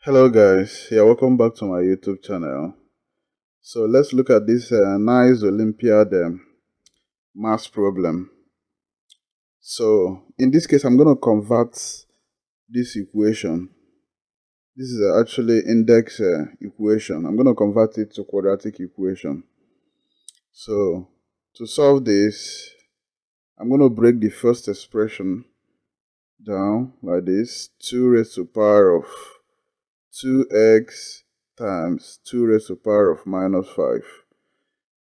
Hello guys, welcome back to my YouTube channel. So let's look at this nice Olympiad math problem. So in this case, I'm going to convert this equation. This is actually index equation. I'm going to convert it to quadratic equation. So to solve this, I'm going to break the first expression down like this: 2 raised to the power of 2x times 2 raised to the power of minus 5.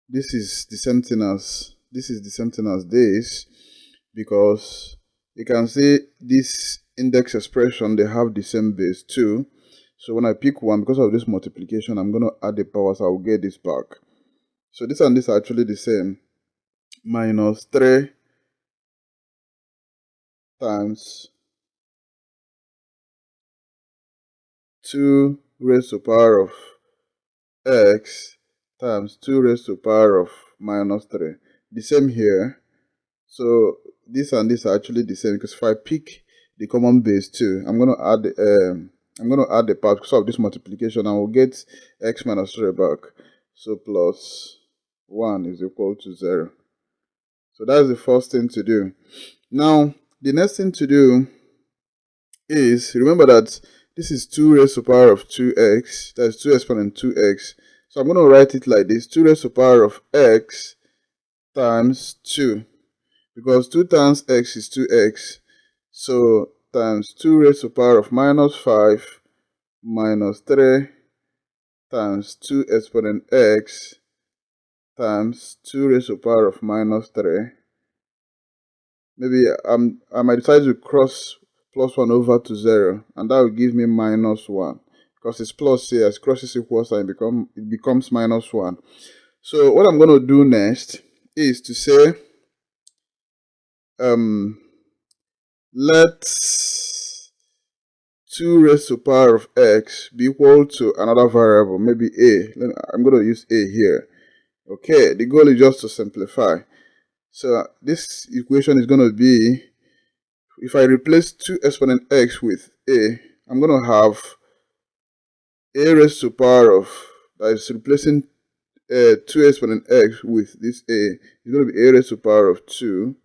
This is the same thing as this, because you can see this index expression, they have the same base too. So when I pick one, because of this multiplication, I'm going to add the powers. I will get this back. So this and this are actually the same. Minus 3 times 2 raised to the power of x times 2 raised to the power of minus 3. The same here. So this and this are actually the same, because if I pick the common base too, I'm going to add the part. Because of this multiplication, I will get x minus 3 back. So plus 1 is equal to 0. So that's the first thing to do. Now the next thing to do is, remember that this is 2 raised to the power of 2x. That's 2 exponent 2x. So I'm going to write it like this: 2 raised to the power of x times 2. Because 2 times x is 2x. So times 2 raised to the power of minus 5 minus 3 times 2 exponent x times 2 raised to the power of minus 3. Maybe I might decide to cross plus 1 over to 0, and that will give me minus 1. Because it's plus here, as crosses equal sign, it becomes minus 1. So what I'm going to do next is to say, let 2 raised to the power of x be equal to another variable, maybe a. I'm going to use a here. Okay, the goal is just to simplify. So this equation is going to be, if I replace 2 exponent x with a, I'm going to have a raised to the power of, that is replacing 2 exponent x with this a, is going to be a raised to the power of 2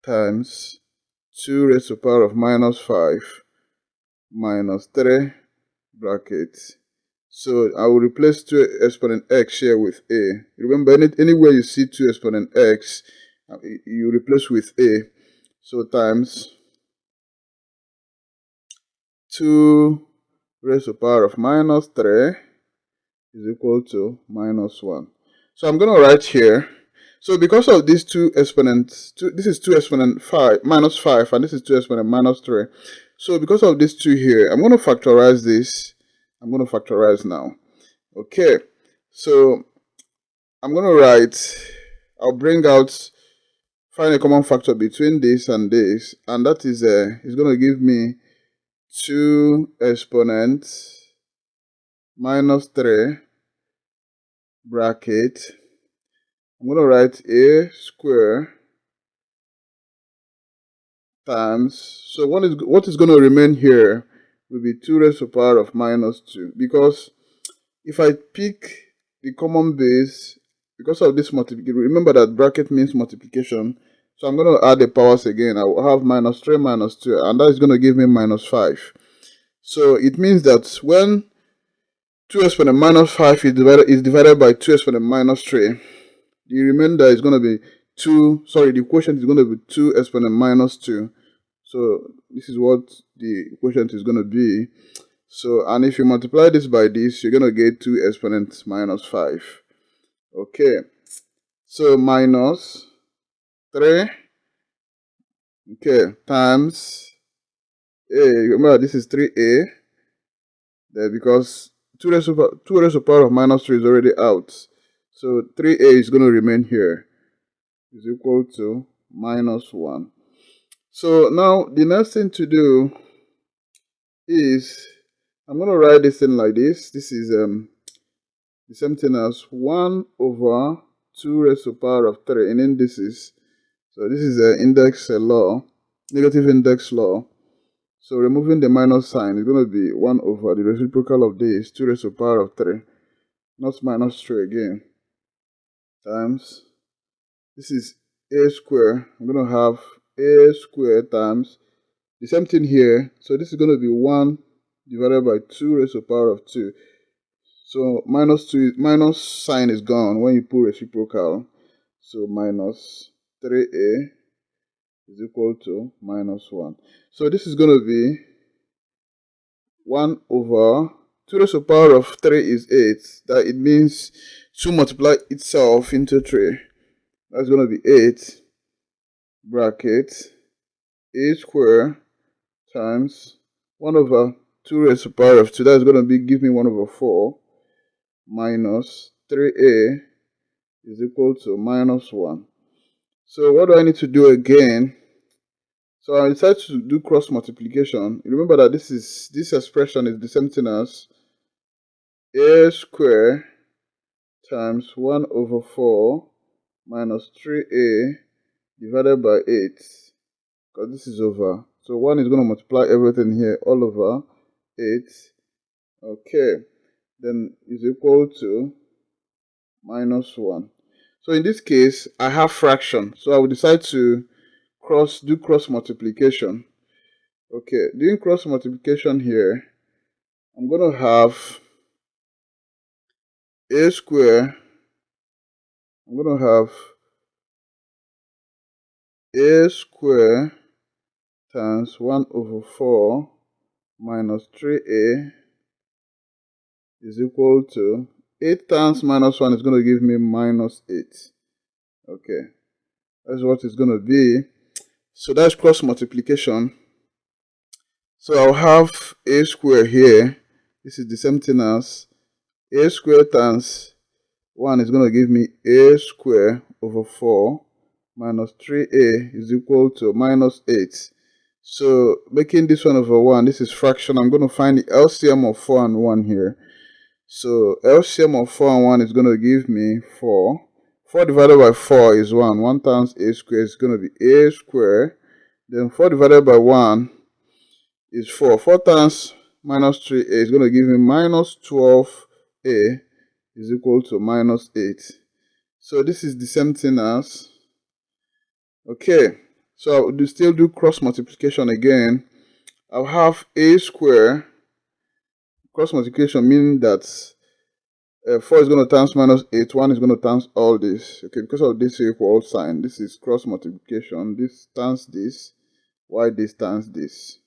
times 2 raised to the power of minus 5 minus 3 brackets. So I will replace 2 exponent x here with a. Remember, anywhere you see 2 exponent x, you replace with a. So times 2 raised to the power of minus 3 is equal to minus 1. So I'm going to write here. So because of these two exponents, this is 2 exponent 5 minus 5, and this is 2 exponent minus 3. So because of these two here, I'm going to factorize this. I'm going to factorize now. Okay, so I'm going to write, I'll bring out, find a common factor between this, and that is it's going to give me 2 exponent minus 3 bracket. I'm going to write a square times, so what is going to remain here will be 2 raised to the power of minus 2, because if I pick the common base, because of this multiplication, remember that bracket means multiplication, so I'm going to add the powers again. I will have minus 3 minus 2, and that is going to give me minus 5. So it means that when 2 exponent minus 5 is divided by 2 exponent minus 3, the remainder is going to be the quotient is going to be 2 exponent minus 2. So this is what the quotient is going to be. So, and if you multiply this by this, you're going to get 2 exponent minus 5. Okay, so minus 3, okay, times a. Remember, this is 3a there, because 2 raised to the power of minus 3 is already out. So 3a is going to remain here, is equal to minus 1. So now the next thing to do is, I'm going to write this thing like this. This is the same thing as 1 over 2 raised to the power of 3 in indices. So this is the index law, negative index law. So removing the minus sign is going to be 1 over the reciprocal of this, 2 raised to the power of 3, not minus 3 again, times, this is a square. I'm going to have a square times the same thing here. So this is going to be 1 divided by 2 raised to the power of 2. So minus sign is gone when you put reciprocal. So minus 3a is equal to minus 1. So this is going to be 1 over 2 raised to the power of 3 is 8. That it means 2 multiply itself into 3. That's going to be 8 bracket a square times 1 over 2 raised to the power of 2. That's going to be give me 1 over 4 minus 3a is equal to minus 1. So what do I need to do again? So I decided to do cross multiplication. Remember that this expression is the same thing as a square times 1 over 4 minus 3a divided by 8, because this is over. So 1 is going to multiply everything here, all over 8. Okay, then is equal to minus 1. So in this case, I have fraction. So I will decide to do cross multiplication. Okay, doing cross multiplication here, I'm going to have a square. I'm going to have a square times 1 over 4 minus 3a is equal to 8 times minus 1 is going to give me minus 8. Okay, that's what it's going to be. So that's cross multiplication. So I'll have a square here. This is the same thing as a square times 1 is going to give me a square over 4 minus 3a is equal to minus 8. So making this 1 over 1, this is fraction. I'm going to find the LCM of 4 and 1 here. So LCM of 4 and 1 is going to give me 4. 4 divided by 4 is 1. 1 times a square is going to be a square. Then 4 divided by 1 is 4. 4 times minus 3a is going to give me minus 12a is equal to minus 8. So this is the same thing as, okay, so I will still do cross multiplication again. I'll have a square. Cross multiplication meaning that 4 is going to times minus 8, 1 is going to times all this. Okay, because of this equal sign, this is cross multiplication. This times this, why this times this.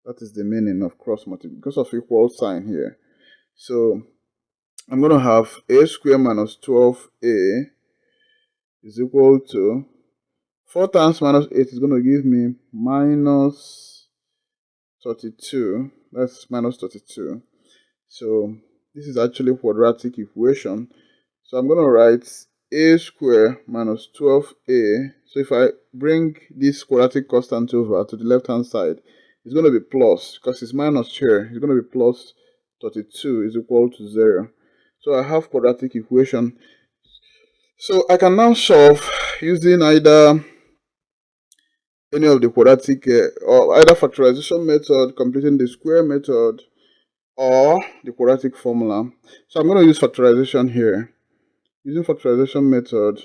That is the meaning of cross multiplication because of equal sign here. So I'm going to have a square minus 12a is equal to 4 times minus 8 is going to give me minus 32. That's minus 32. So this is actually a quadratic equation. So I'm going to write a square minus 12a. So if I bring this quadratic constant over to the left hand side, it's going to be plus, because it's minus here. It's going to be plus 32 is equal to 0. So I have quadratic equation. So I can now solve using either any of the quadratic or either factorization method, completing the square method, or the quadratic formula. So I'm going to use factorization here. Using factorization method,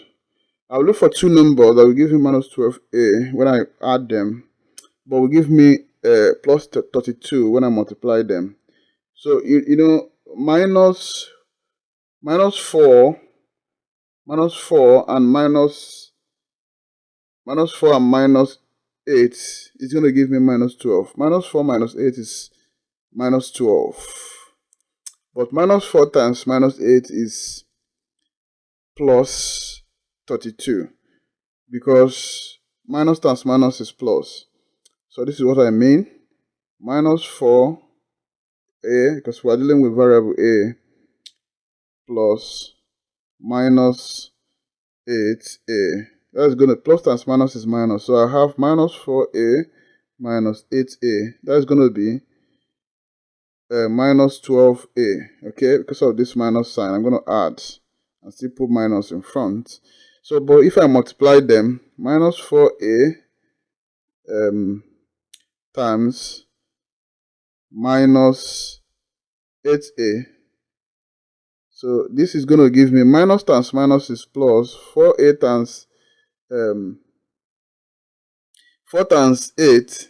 I'll look for two numbers that will give me minus 12a when I add them, but will give me plus 32 when I multiply them. So you know, minus 4 and minus 4 and minus 8 is going to give me minus 12. Minus 4 minus 8 is minus 12. But minus 4 times minus 8 is plus 32. Because minus times minus is plus. So this is what I mean. Minus 4a, because we are dealing with variable a, plus minus 8a. That's going to, plus times minus is minus. So I have minus 4a minus 8a. That's going to be minus 12a. Okay, because of this minus sign, I'm going to add and still put minus in front. So, but if I multiply them, minus 4a times minus 8a. So this is going to give me minus times minus is plus. 4a times 4 times 8 is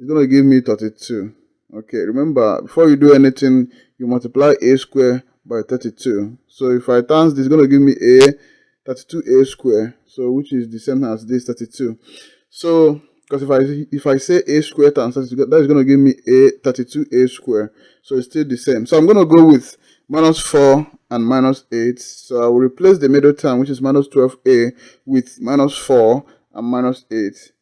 going to give me 32. Okay, remember, before you do anything, you multiply a square by 32. So if I times this, it's going to give me a 32a square. So which is the same as this 32. So because if I say a square times that is going to give me a 32a square. So it's still the same. So I'm going to go with minus 4 and minus 8. So I will replace the middle term, which is minus 12a, with minus 4 and minus 8.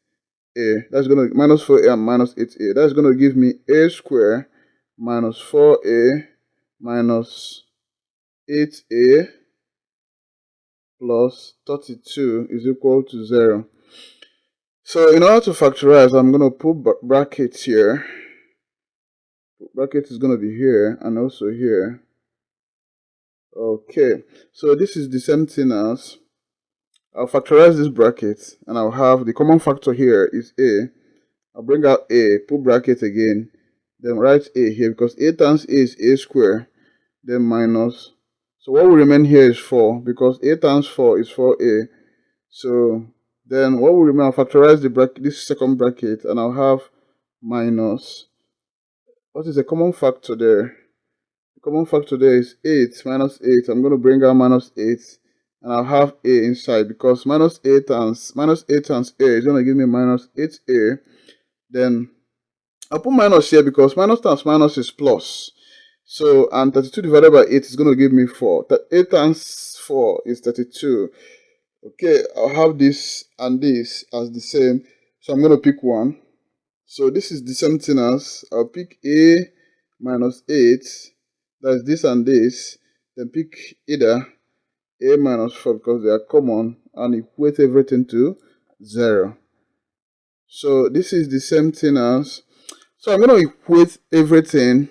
That's going to minus 4a and minus 8a. That's going to give me a square minus 4a minus 8a plus 32 is equal to 0. So in order to factorize, I'm going to put brackets here. Bracket is going to be here and also here. Okay, so this is the same thing as, I'll factorize this bracket and I'll have the common factor here is a. I'll bring out a, put bracket again, then write a here because a times a is a square, then minus. So what will remain here is 4 because a times 4 is 4a. So then what will remain, I'll factorize the bracket, this second bracket, and I'll have minus. What is the common factor there? The common factor there is 8 minus 8. I'm going to bring out minus 8. And I'll have a inside because minus 8 times a is going to give me minus 8a. Then I'll put minus here because minus times minus is plus. So, and 32 divided by 8 is going to give me 4. 8 times 4 is 32. Okay, I'll have this and this as the same. So I'm going to pick one. So this is the same thing as, I'll pick a minus 8. That's this and this. Then pick either a minus 4 because they are common and equate everything to 0. So this is the same thing as, so I'm going to equate everything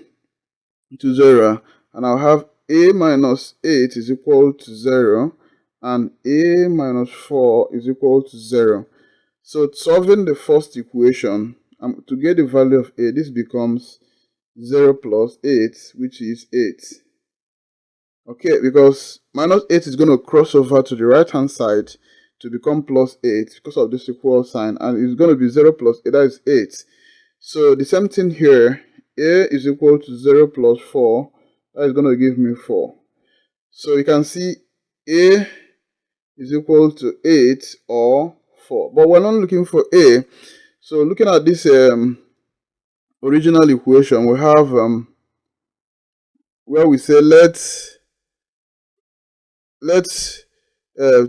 to 0 and I'll have a minus 8 is equal to 0 and a minus 4 is equal to 0. So solving the first equation, to get the value of a, this becomes 0 plus 8, which is 8. Okay, because minus 8 is going to cross over to the right hand side to become plus 8 because of this equal sign, and it's going to be 0 plus 8, that is 8. So the same thing here, a is equal to 0 plus 4, that is going to give me 4. So you can see a is equal to 8 or 4, but we're not looking for a. So looking at this original equation, we have where we say let's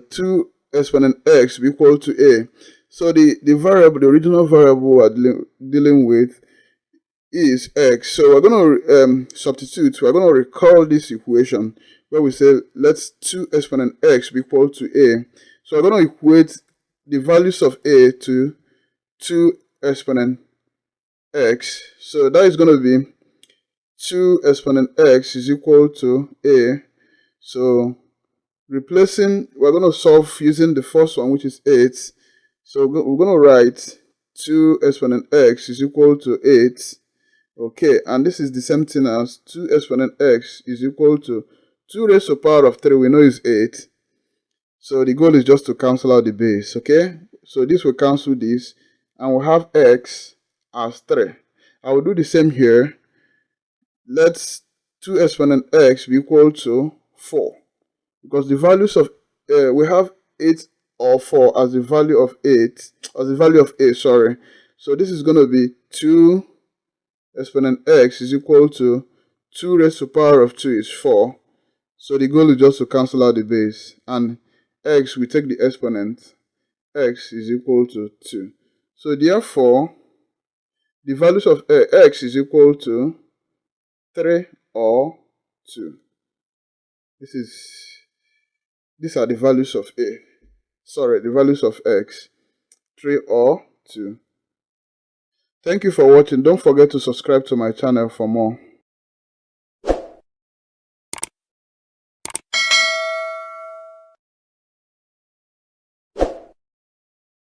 2 exponent x be equal to a. So the variable, the original variable we're dealing with is x. So we're going to substitute. We're going to recall this equation where we say let's 2 exponent x be equal to a. So we're going to equate the values of a to 2 exponent x. So that is going to be 2 exponent x is equal to a. So replacing, we're going to solve using the first one, which is 8. So we're going to write 2 exponent x is equal to 8. Okay, and this is the same thing as 2 exponent x is equal to 2 raised to the power of 3. We know is 8. So the goal is just to cancel out the base. Okay, so this will cancel this, and we'll have x as 3. I will do the same here. Let's 2 exponent x be equal to 4. Because the values of we have 8 or 4 as the value of 8, as the value of a, sorry. So this is going to be 2 exponent x is equal to 2 raised to the power of 2 is 4. So the goal is just to cancel out the base, and x, we take the exponent, x is equal to 2. So therefore the values of x is equal to 3 or 2. These are the values of a. Sorry, the values of x, 3 or 2. Thank you for watching. Don't forget to subscribe to my channel for more.